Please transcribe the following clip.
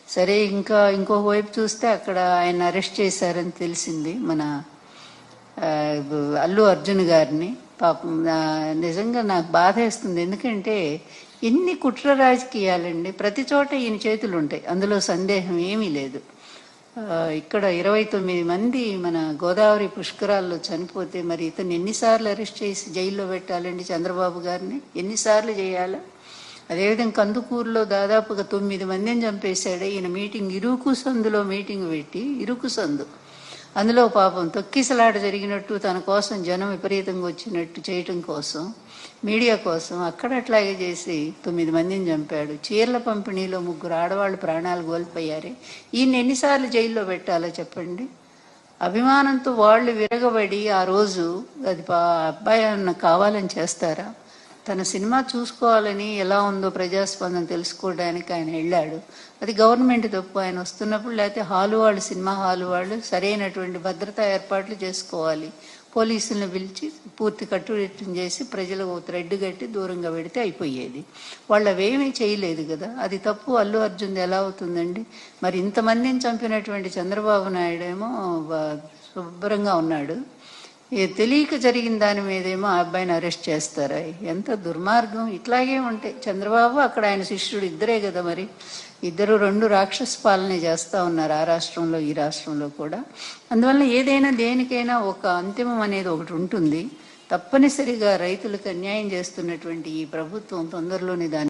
సరే, ఇంకొక వైపు చూస్తే అక్కడ ఆయన అరెస్ట్ చేశారని తెలిసింది, మన అల్లు అర్జున్ గారిని. పాపం నిజంగా నాకు బాధ వేస్తుంది. ఎందుకంటే ఎన్ని కుట్ర రాజకీయాలండి, ప్రతి చోట ఈయన చేతులు ఉంటాయి, అందులో సందేహం ఏమీ లేదు. ఇక్కడ 29 మంది మన గోదావరి పుష్కరాల్లో చనిపోతే మరి ఇతను ఎన్నిసార్లు అరెస్ట్ చేసి జైల్లో పెట్టాలండి? చంద్రబాబు గారిని ఎన్నిసార్లు చేయాలా? అదేవిధంగా కందుకూరులో దాదాపుగా 9 మందిని చంపేశాడు ఈయన. ఇరుకు సందులో మీటింగ్ పెట్టి, ఇరుకు సందు, అందులో పాపం తొక్కిసలాట జరిగినట్టు, తన కోసం జనం విపరీతంగా వచ్చినట్టు చేయటం కోసం, మీడియా కోసం అక్కడ అట్లాగే చేసి 9 మందిని చంపాడు. చీరల పంపిణీలో 3 ఆడవాళ్ళు ప్రాణాలు కోల్పోయారే. ఈయన ఎన్నిసార్లు జైల్లో పెట్టాలో చెప్పండి? అభిమానంతో వాళ్ళు విరగబడి ఆ రోజు అది అబ్బాయి అన్న కావాలని చేస్తారా? తన సినిమా చూసుకోవాలని, ఎలా ఉందో ప్రజాస్పందన తెలుసుకోవడానికి ఆయన వెళ్ళాడు. అది గవర్నమెంట్ తప్పు. ఆయన వస్తున్నప్పుడు, లేకపోతే సినిమా హాలు వాళ్ళు సరైనటువంటి భద్రతా ఏర్పాట్లు చేసుకోవాలి. పోలీసులను పిలిచి పూర్తి కట్టుదిట్టం చేసి ప్రజలకు థ్రెడ్ కట్టి దూరంగా పెడితే అయిపోయేది. వాళ్ళు అవేమీ చేయలేదు కదా, అది తప్పు. అల్లు అర్జున్ ఎలా అవుతుందండి? మరి ఇంతమందిని చంపినటువంటి చంద్రబాబు నాయుడు ఏమో శుభ్రంగా ఉన్నాడు. తెలియక జరిగిన దాని మీదేమో ఆ అబ్బాయిని అరెస్ట్ చేస్తారా? ఎంత దుర్మార్గం! ఇట్లాగే ఉంటాయి. చంద్రబాబు అక్కడ ఆయన శిష్యుడు ఇద్దరే కదా, మరి ఇద్దరు 2 రాక్షస పాలన చేస్తూ ఉన్నారు, ఆ రాష్ట్రంలో ఈ రాష్ట్రంలో కూడా. అందువల్ల ఏదైనా దేనికైనా ఒక అంతిమం అనేది ఒకటి ఉంటుంది. తప్పనిసరిగా రైతులకు అన్యాయం చేస్తున్నటువంటి ఈ ప్రభుత్వం తొందరలోనే దాన్ని